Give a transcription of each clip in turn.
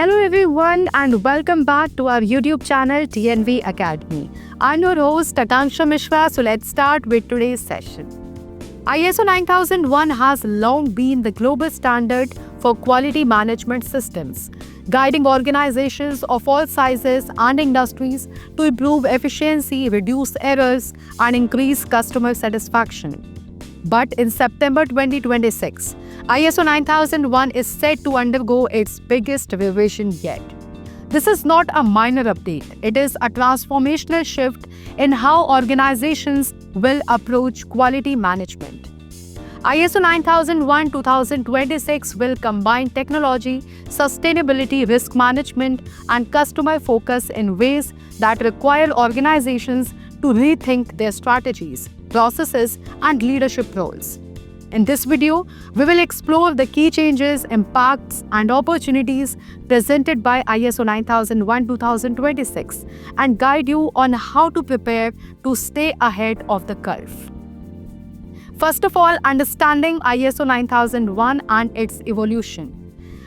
Hello everyone and welcome back to our YouTube channel TNV Academy. I'm your host Akanksha Mishra, so let's start with today's session. ISO 9001 has long been the global standard for quality management systems, guiding organizations of all sizes and industries to improve efficiency, reduce errors, and increase customer satisfaction. But in September 2026, ISO 9001 is set to undergo its biggest revision yet. This is not a minor update, it is a transformational shift in how organizations will approach quality management. ISO 9001-2026 will combine technology, sustainability, risk management, and customer focus in ways that require organizations to rethink their strategies, processes, and leadership roles. In this video, we will explore the key changes, impacts, and opportunities presented by ISO 9001-2026 and guide you on how to prepare to stay ahead of the curve. First of all, understanding ISO 9001 and its evolution.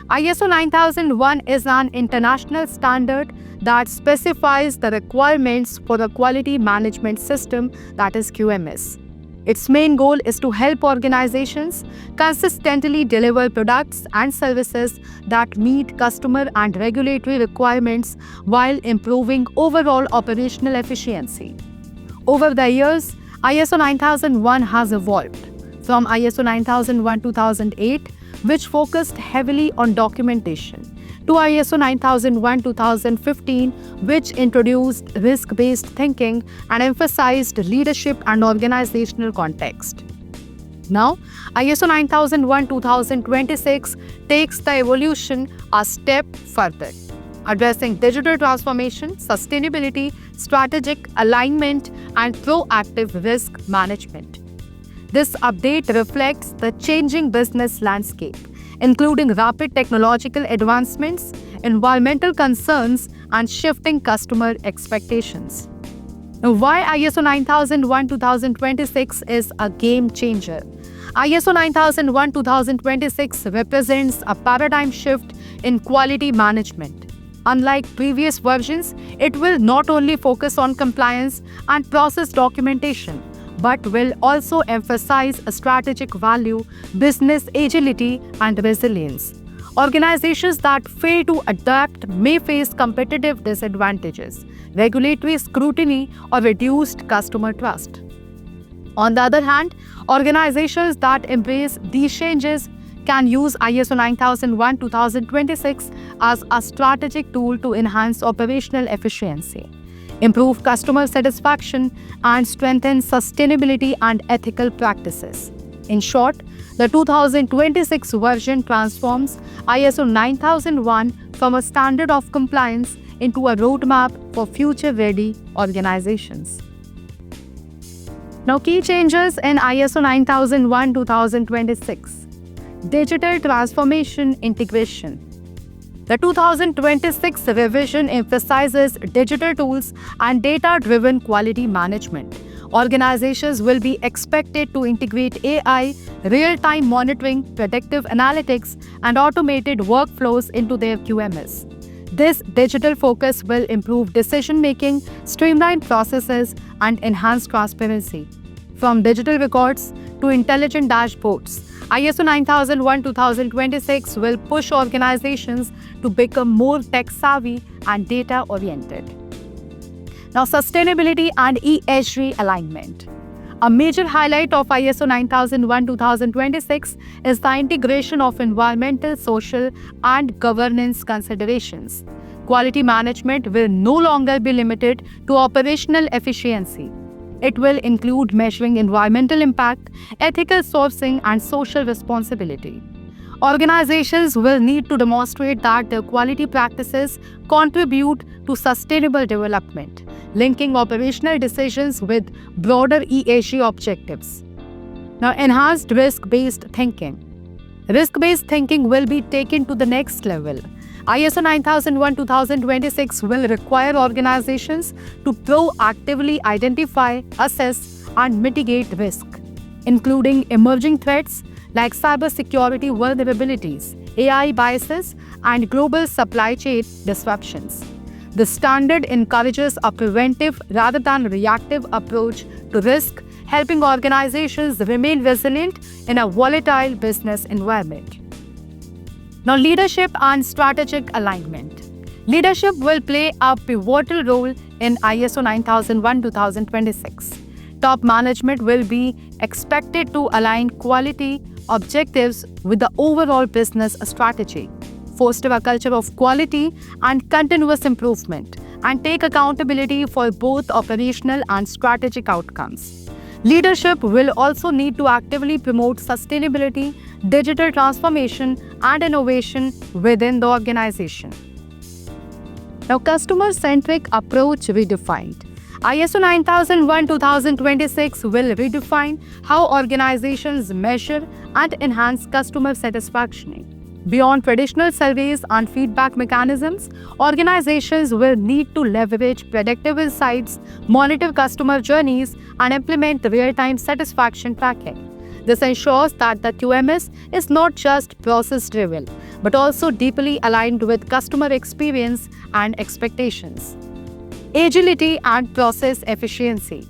ISO 9001 is an international standard that specifies the requirements for a quality management system, that is QMS. Its main goal is to help organizations consistently deliver products and services that meet customer and regulatory requirements while improving overall operational efficiency. Over the years, ISO 9001 has evolved from ISO 9001-2008, which focused heavily on documentation, to ISO 9001-2015, which introduced risk-based thinking and emphasized leadership and organizational context. Now, ISO 9001-2026 takes the evolution a step further, addressing digital transformation, sustainability, strategic alignment, and proactive risk management. This update reflects the changing business landscape, including rapid technological advancements, environmental concerns, and shifting customer expectations. Now, why ISO 9001-2026 is a game changer? ISO 9001-2026 represents a paradigm shift in quality management. Unlike previous versions, it will not only focus on compliance and process documentation, but will also emphasize a strategic value, business agility, and resilience. Organizations that fail to adapt may face competitive disadvantages, regulatory scrutiny, or reduced customer trust. On the other hand, organizations that embrace these changes can use ISO 9001-2026 as a strategic tool to enhance operational efficiency, improve customer satisfaction, and strengthen sustainability and ethical practices. In short, the 2026 version transforms ISO 9001 from a standard of compliance into a roadmap for future-ready organizations. Now, key changes in ISO 9001-2026. Digital transformation integration. The 2026 revision emphasizes digital tools and data-driven quality management. Organizations will be expected to integrate AI, real-time monitoring, predictive analytics, and automated workflows into their QMS. This digital focus will improve decision-making, streamline processes, and enhance transparency. From digital records to intelligent dashboards, ISO 9001-2026 will push organizations to become more tech-savvy and data-oriented. Now, sustainability and ESG alignment. A major highlight of ISO 9001-2026 is the integration of environmental, social, and governance considerations. Quality management will no longer be limited to operational efficiency. It will include measuring environmental impact, ethical sourcing, and social responsibility. Organizations will need to demonstrate that their quality practices contribute to sustainable development, linking operational decisions with broader ESG objectives. Now, enhanced risk-based thinking. Risk-based thinking will be taken to the next level. ISO 9001-2026 will require organizations to proactively identify, assess, and mitigate risk, including emerging threats like cybersecurity vulnerabilities, AI biases, and global supply chain disruptions. The standard encourages a preventive rather than reactive approach to risk, helping organizations remain resilient in a volatile business environment. Now, leadership and strategic alignment. Leadership will play a pivotal role in ISO 9001-2026. Top management will be expected to align quality objectives with the overall business strategy, foster a culture of quality and continuous improvement, and take accountability for both operational and strategic outcomes. Leadership will also need to actively promote sustainability, digital transformation, and innovation within the organization. Now, customer-centric approach redefined. ISO 9001-2026 will redefine how organizations measure and enhance customer satisfaction. Beyond traditional surveys and feedback mechanisms, organizations will need to leverage predictive insights, monitor customer journeys, and implement real-time satisfaction tracking. This ensures that the QMS is not just process-driven, but also deeply aligned with customer experience and expectations. Agility and process efficiency.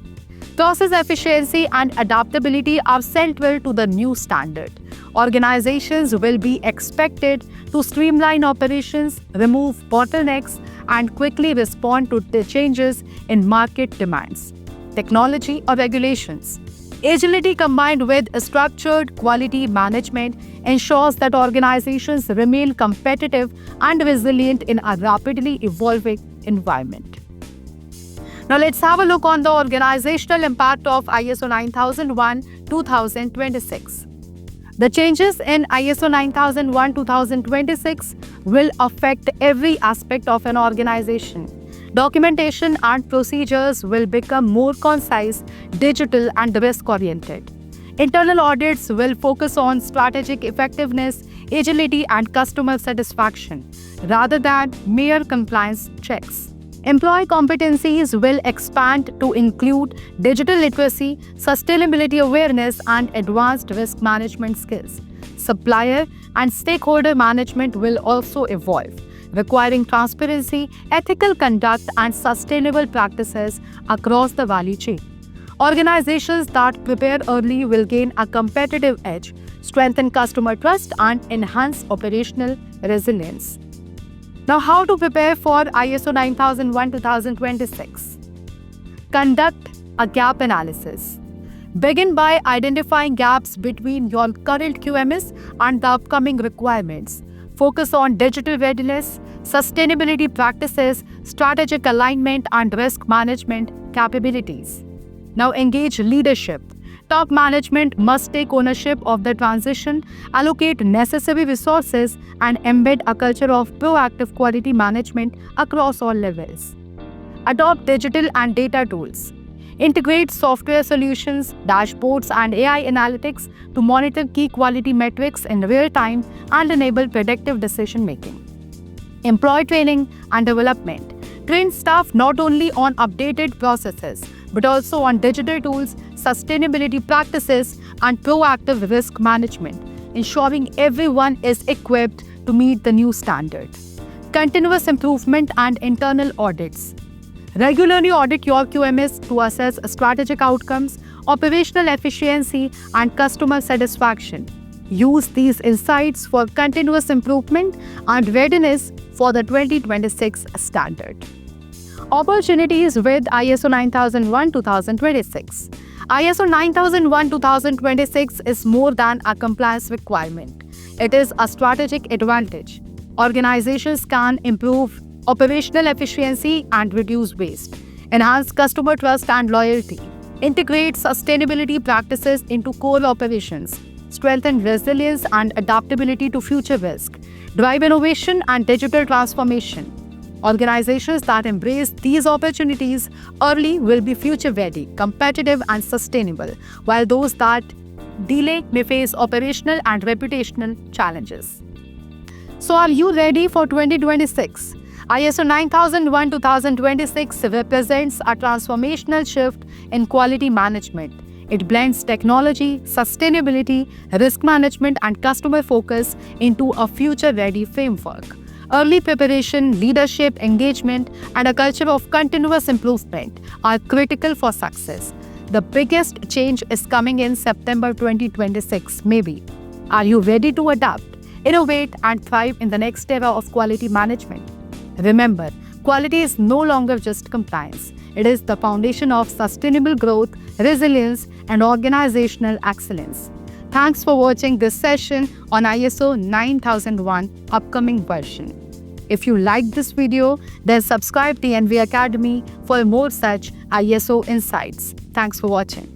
Process efficiency and adaptability are central to the new standard. Organizations will be expected to streamline operations, remove bottlenecks, and quickly respond to the changes in market demands, technology, or regulations. Agility combined with structured quality management ensures that organizations remain competitive and resilient in a rapidly evolving environment. Now let's have a look on the organizational impact of ISO 9001-2026. The changes in ISO 9001-2026 will affect every aspect of an organization. Documentation and procedures will become more concise, digital, and risk-oriented. Internal audits will focus on strategic effectiveness, agility, and customer satisfaction, rather than mere compliance checks. Employee competencies will expand to include digital literacy, sustainability awareness, and advanced risk management skills. Supplier and stakeholder management will also evolve, requiring transparency, ethical conduct, and sustainable practices across the value chain. Organizations that prepare early will gain a competitive edge, strengthen customer trust, and enhance operational resilience. Now, how to prepare for ISO 9001-2026? Conduct a gap analysis. Begin by identifying gaps between your current QMS and the upcoming requirements. Focus on digital readiness, sustainability practices, strategic alignment, and risk management capabilities. Now, engage leadership. Top management must take ownership of the transition, allocate necessary resources, and embed a culture of proactive quality management across all levels. Adopt digital and data tools. Integrate software solutions, dashboards, and AI analytics to monitor key quality metrics in real time and enable predictive decision making. Employee training and development. Train staff not only on updated processes, but also on digital tools, sustainability practices, and proactive risk management, ensuring everyone is equipped to meet the new standard. Continuous improvement and internal audits. Regularly audit your QMS to assess strategic outcomes, operational efficiency, and customer satisfaction. Use these insights for continuous improvement and readiness for the 2026 standard. Opportunities with ISO 9001-2026. ISO 9001-2026 is more than a compliance requirement. It is a strategic advantage. Organizations can improve operational efficiency and reduce waste, enhance customer trust and loyalty, integrate sustainability practices into core operations, strengthen resilience and adaptability to future risk, drive innovation and digital transformation. Organizations that embrace these opportunities early will be future-ready, competitive, and sustainable, while those that delay may face operational and reputational challenges. So, are you ready for 2026? ISO 9001-2026 represents a transformational shift in quality management. It blends technology, sustainability, risk management, and customer focus into a future-ready framework. Early preparation, leadership, engagement, and a culture of continuous improvement are critical for success. The biggest change is coming in September 2026, maybe. Are you ready to adapt, innovate, and thrive in the next era of quality management? Remember, quality is no longer just compliance. It is the foundation of sustainable growth, resilience, and organizational excellence. Thanks for watching this session on ISO 9001 upcoming version. If you liked this video, then subscribe to NV Academy for more such ISO insights. Thanks for watching.